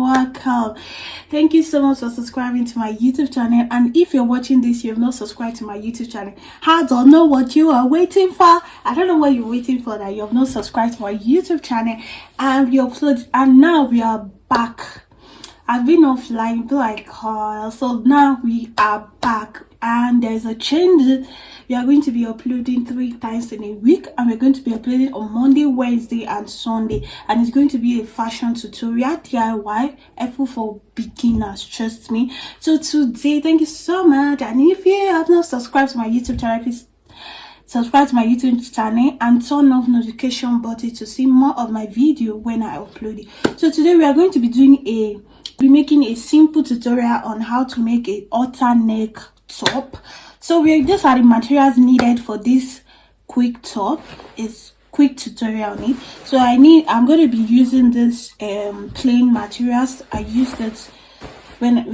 welcome. Thank you so much for subscribing to my YouTube channel. And if you're watching this, you have not subscribed to my YouTube channel, I don't know what you are waiting for. I don't know what you're waiting for, that you have not subscribed to my YouTube channel. And we upload, and now we are back. I've been offline, so now we are back, and there's a change. We are going to be uploading 3 times in a week, and we're going to be uploading on Monday, Wednesday, and Sunday. And it's going to be a fashion tutorial, DIY, helpful for beginners, trust me. So today, thank you so much. And if you have not subscribed to my YouTube channel, please subscribe to my YouTube channel and turn off notification button to see more of my video when I upload it. So today we are going to be making a simple tutorial on how to make a halter neck top. So these are the materials needed for this quick top. It's quick tutorial on it. So I'm going to be using this plain materials. I used it when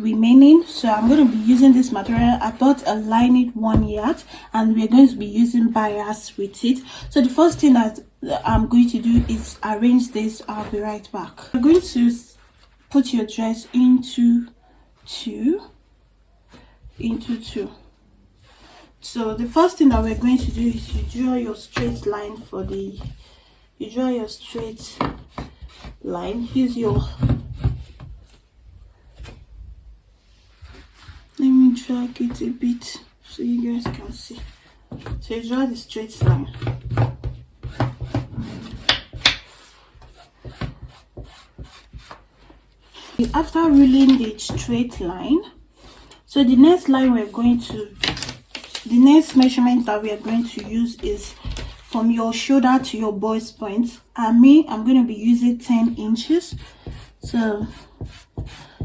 remaining, so I'm going to be using this material. I bought a lining 1 yard, and we're going to be using bias with it. So the first thing that I'm going to do is arrange this. I'll be right back. I'm going to put your dress into two. So the first thing that we're going to do is you draw your straight line use your, let me drag it a bit so you guys can see. So you draw the straight line. After ruling the straight line, so the next measurement that we are going to use is from your shoulder to your bust point. And I'm going to be using 10 inches. So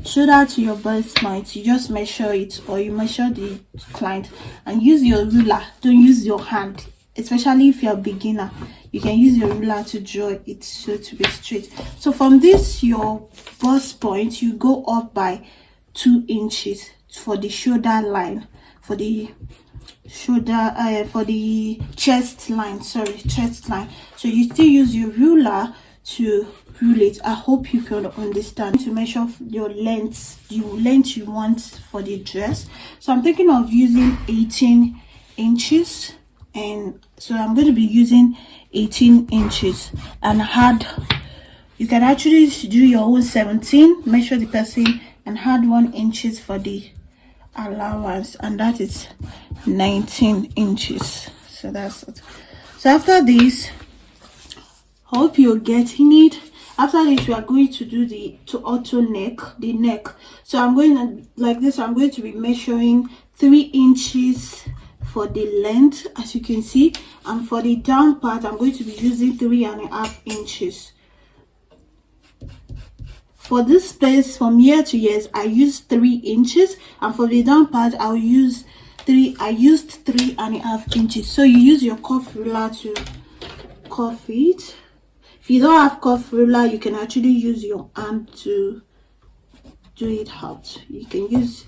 shoulder to your bust point, you just measure it, or you measure the client and use your ruler. Don't use your hand, especially if you're a beginner. You can use your ruler to draw it so to be straight. So from this your bust point, you go up by 2 inches for the shoulder line, for the chest line. So you still use your ruler to rule it. I hope you can understand. To measure your length, you want for the dress. So I'm thinking of using 18 inches, and so I'm going to be using 18 inches and you can actually do your own 17, measure the person and add 1 inches for the allowance, and that is 19 inches. So that's it. So after this, hope you're getting it. After this, we are going to do the neck. So I'm going to, like this, I'm going to be measuring 3 inches for the length, as you can see, and for the down part I'm going to be using 3.5 inches. For this space from here to here, I used 3 inches, and for the down part I used 3.5 inches. So you use your cuff ruler to cuff it. If you don't have cuff ruler, you can actually use your hand to do it out. You can use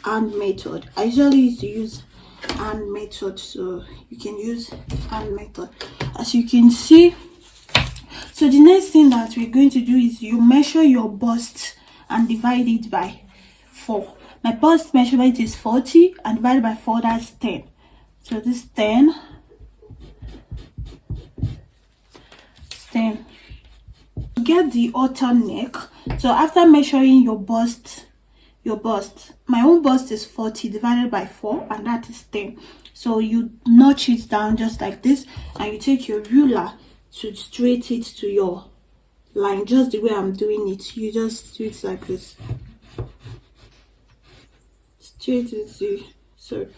hand method. I usually used to use hand method, so you can use hand method, as you can see. So the next thing that we're going to do is you measure your bust and divide it by 4. My bust measurement is 40, and divided by 4, that's 10. So this 10. Get the halter neck. So after measuring your bust, my own bust is 40 divided by 4, and that is 10. So you notch it down just like this, and you take your ruler to straight it to your line, just the way I'm doing it. You just do it like this, straight it to, sorry,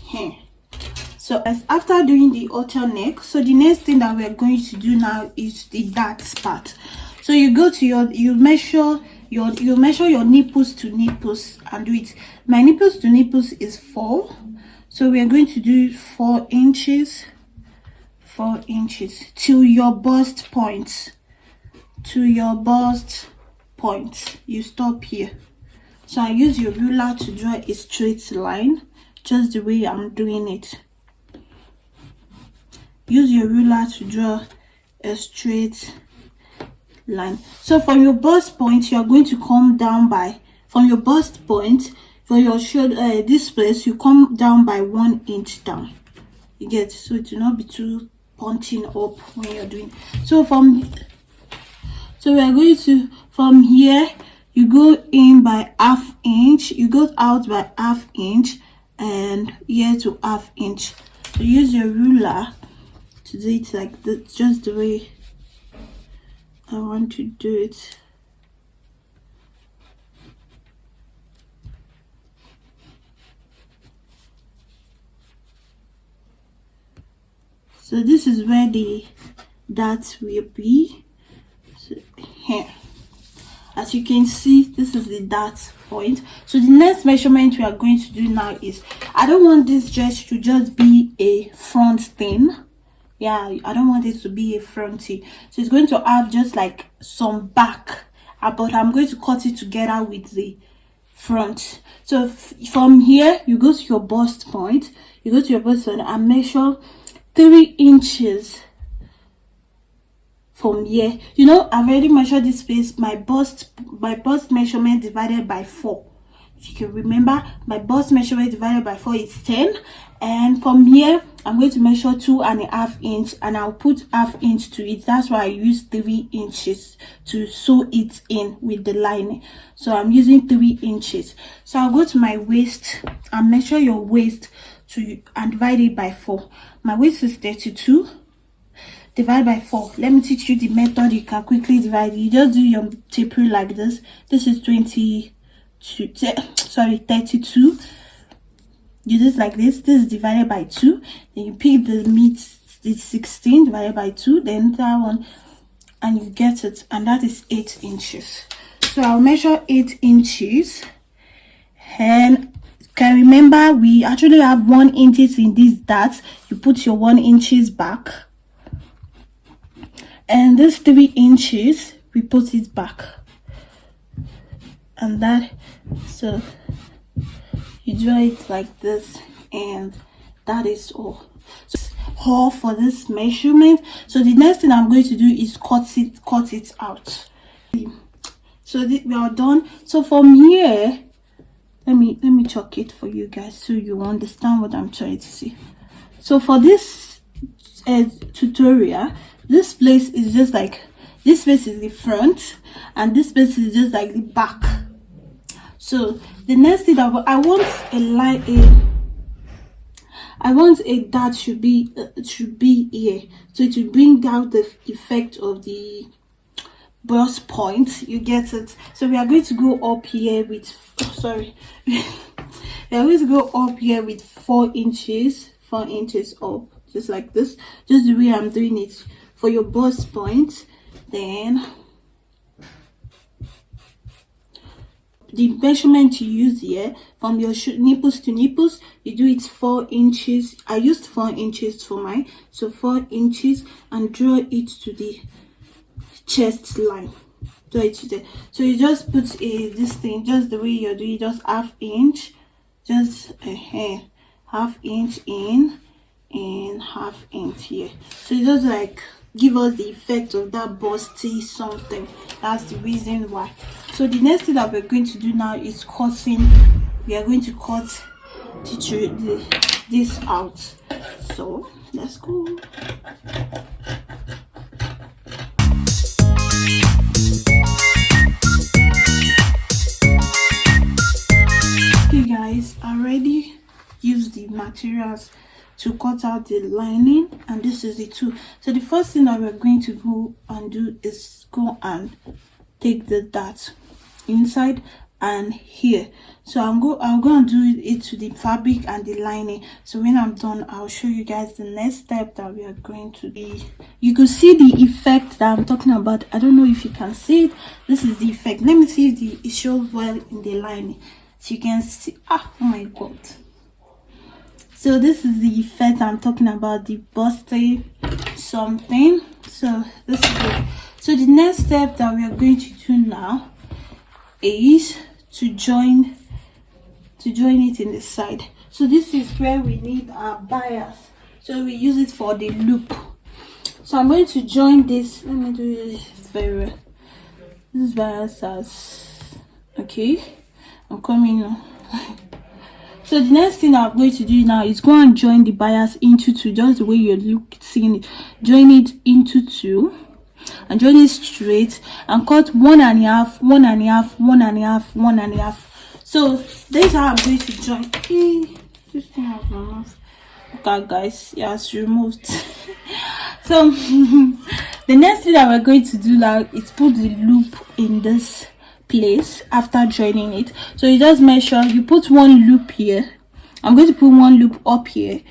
here. So as after doing the halter neck, so the next thing that we're going to do now is the dart part. So you go to you measure your nipples to nipples and do it. My nipples to nipples is 4, so we are going to do 4 inches to your bust point. You stop here. So I use your ruler to draw a straight line, just the way I'm doing it. Use your ruler to draw a straight line. So from your bust point, you are going to come down by, from your bust point for your shoulder, this place, you come down by 1 inch down. You get, so it will not be too punching up when you're doing. So we are going to, from here you go in by 1/2 inch, you go out by 1/2 inch, and here to 1/2 inch. So use your ruler to do it like that, just the way I want to do it. So this is where the dart will be. So here, as you can see, this is the dart point. So the next measurement we are going to do now is, I don't want this dress to just be a front thing. Yeah, I don't want it to be a fronty. So it's going to have just like some back, but I'm going to cut it together with the front. So from here, you go to your bust point. You go to your bust point and measure 3 inches from here. You know, I've already measured this space. My bust measurement divided by 4. If you can remember, my bust measurement divided by 4 is 10. And from here, I'm going to measure 2.5 inch, and I'll put 1/2 inch to it. That's why I use 3 inches to sew it in with the lining. So I'm using 3 inches. So I'll go to my waist and measure your waist and divide it by 4. My waist is 32. Divide by 4. Let me teach you the method you can quickly divide. You just do your tapering like this. This is 32. You do this like this. This is divided by 2. Then you pick the meat, it's 16 divided by 2. Then that one, and you get it, and that is 8 inches. So I'll measure 8 inches, and can remember we actually have 1 inches in this dart. You put your 1 inches back, and this 3 inches we put it back, and that, so you draw it like this, and that is all. So all for this measurement. So the next thing I'm going to do is cut it out. So we are done. So from here, let me chalk it for you guys so you understand what I'm trying to say. So for this tutorial, this place is just like, this place is the front, and this place is just like the back. So the next thing that I want a dart should be here, so it will bring out the effect of the bust point. You get it? So we are going to go up here with we are going to go up here with 4 inches up, just like this, just the way I'm doing it for your bust point. Then the measurement you use here, from your nipples to nipples, you do it 4 inches. I used 4 inches for mine, so 4 inches, and draw it to the chest line. Draw it to there. So you just put this thing just the way you're doing, just 1/2 inch, just a hair, 1/2 inch in and 1/2 inch here. So you just like give us the effect of that busty something. That's the reason why. So the next thing that we're going to do now is cutting. We are going to cut this out. So let's go. Okay guys, I already used the materials to cut out the lining, and this is the tool. So the first thing that we're going to go and do is go and take the dart inside and here. So I'll go and do it to the fabric and the lining. So when I'm done, I'll show you guys the next step that we are going to be. You could see the effect that I'm talking about. I don't know if you can see it. This is the effect. Let me see if it shows well in the lining. So you can see, oh my god. So this is the effect I'm talking about, the busty something. So this is it. So the next step that we are going to do now is to join it in the side. So this is where we need our bias. So we use it for the loop. So I'm going to join this. Let me do this very well. This bias as okay. I'm coming now. So the next thing I'm going to do now is go and join the bias into two, just the way you're seeing it. Join it into two and join it straight and cut 1.5, 1.5, 1.5, 1.5. So this is how I'm going to join. This thing has my mouth. Okay guys, it has removed. So the next thing that we're going to do now is put the loop in this place after joining it. So you just measure, you put one loop here. I'm going to put one loop up here,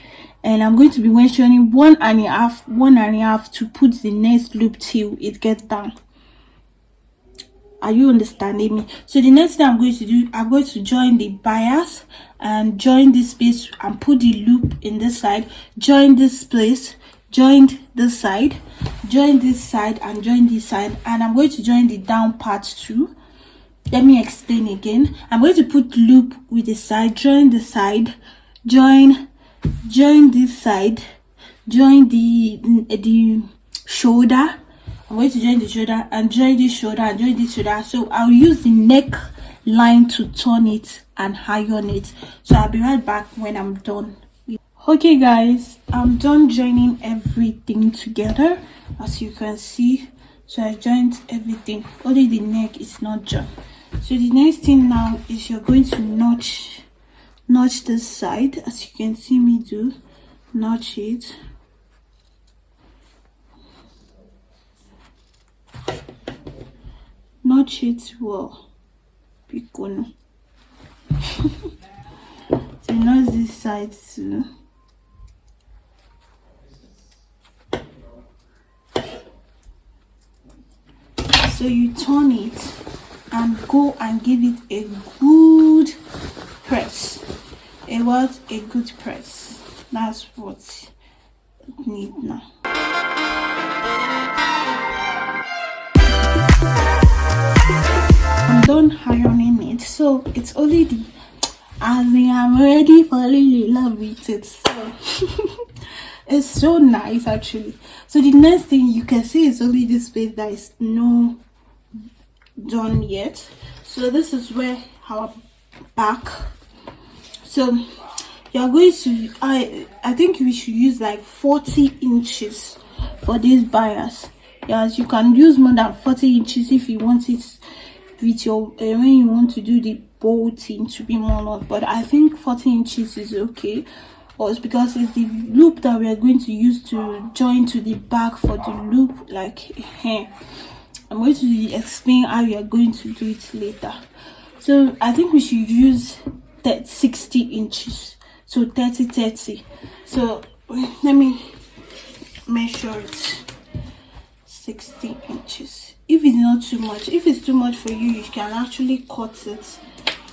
and I'm going to be measuring 1.5, 1.5 to put the next loop till it gets down. Are you understanding me? So the next thing I'm going to do, I'm going to join the bias and join this space and put the loop in this side, join this place, join this side, join this side, and join this side. And I'm going to join the down part too. Let me explain again. I'm going to put loop with the side, join the side, join this side, join the shoulder. I'm going to join the shoulder and join this shoulder and join this shoulder. So I'll use the neck line to turn it and iron it. So I'll be right back when I'm done. Okay guys, I'm done joining everything together, as you can see. So I joined everything, only the neck is not joined. So the next thing now is you're going to notch this side, as you can see me do. Notch it. Notch it well. Picono. So notch this side too. So you turn it and go and give it a good press. A what? A good press. That's what it needs now. I'm done ironing it, so it's only the as I am already falling in love with it. So it's so nice actually. So the next thing you can see is only this space that is no done yet. So this is where our back. So you're going to I think we should use like 40 inches for this bias. Yes, you can use more than 40 inches if you want it with your when you want to do the bolting to be more long, but I think 40 inches is okay. Or it's because it's the loop that we are going to use to join to the back for the loop. Like I'm going to explain how you are going to do it later. So I think we should use 60 inches, so 30. So let me measure it. 60 inches. If it's not too much, if it's too much for you, you can actually cut it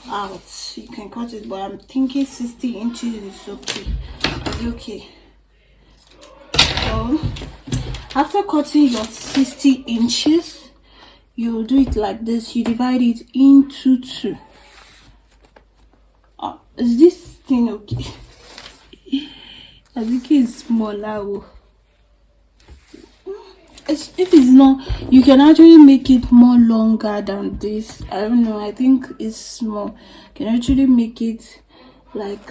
out. You can cut it, but I'm thinking 60 inches is okay. It's okay. So after cutting your 60 inches, you do it like this. You divide it into two. Is this thing okay? I think it's smaller. If it's not, you can actually make it more longer than this. I don't know, I think it's small. You can actually make it like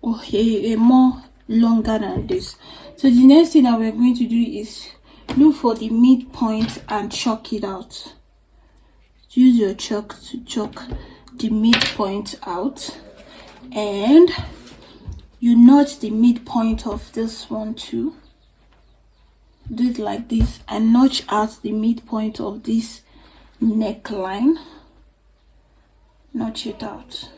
a more longer than this. So the next thing that we're going to do is look for the midpoint and chalk it out. Use your chalk to chalk the midpoint out, and you notch the midpoint of this one too. Do it like this and notch out the midpoint of this neckline. Notch it out.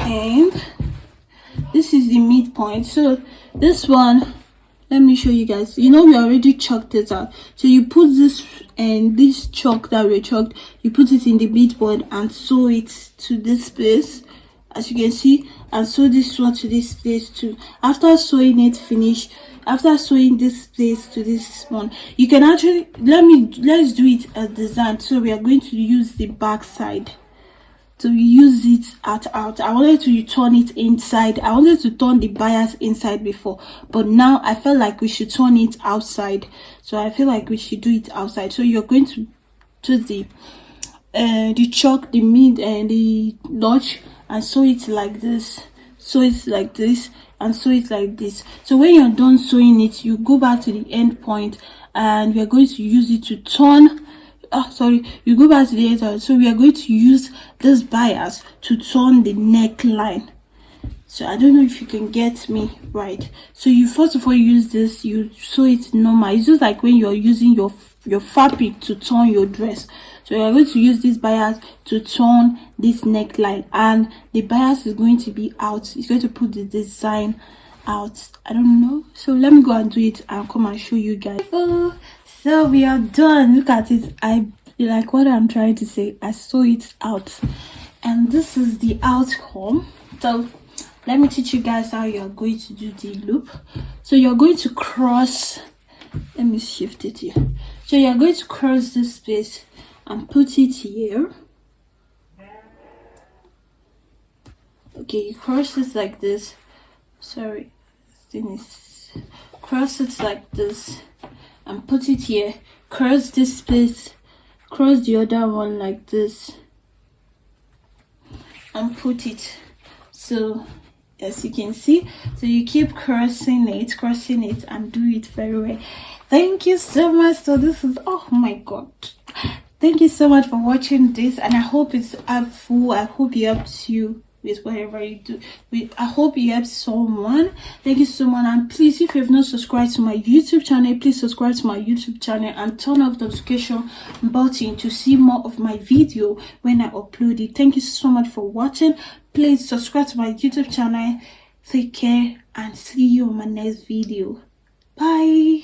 And this is the midpoint. So this one, let me show you guys. You know, we already chalked it out. So you put this and this chalk that we chalked, you put it in the midpoint and sew it to this place, as you can see, and sew this one to this place too. After sewing it finish, after sewing this place to this one, you can actually let's do it as design. So we are going to use the back side. to use it out. I wanted to turn it inside. I wanted to turn the bias inside before, but now I felt like we should turn it outside. So I feel like we should do it outside. So you're going to put the chalk, the mid and the notch, and sew it like this. Sew it like this and sew it like this. So when you're done sewing it, you go back to the end point and we are going to use it to turn. You go back to the end point. So we are going to use this bias to turn the neckline. So I don't know if you can get me right. So you first of all use this, you sew it normal. It's just like when you're using your fabric to turn your dress. So you're going to use this bias to turn this neckline, and the bias is going to be out. It's going to put the design out. I don't know. So let me go and do it and come and show you guys. So we are done. Look at it. I like what I'm trying to say. I sew it out, and this is the outcome. So let me teach you guys how you're going to do the loop. So you're going to cross. Let me shift it here. So you're going to cross this space and put it here. Okay, you cross it like this. Sorry, cross it like this and put it here. Cross this space, cross the other one like this and put it. So as you can see, so you keep crossing it and do it very well. Thank you so much. So this is, oh my god, thank you so much for watching this, and I hope it's helpful. I hope it helps you with whatever you do. I hope it helps someone. Thank you so much, and please, if you have not subscribed to my YouTube channel, please subscribe to my YouTube channel and turn off the notification button to see more of my video when I upload it. Thank you so much for watching. Please subscribe to my YouTube channel. Take care and see you on my next video. Bye.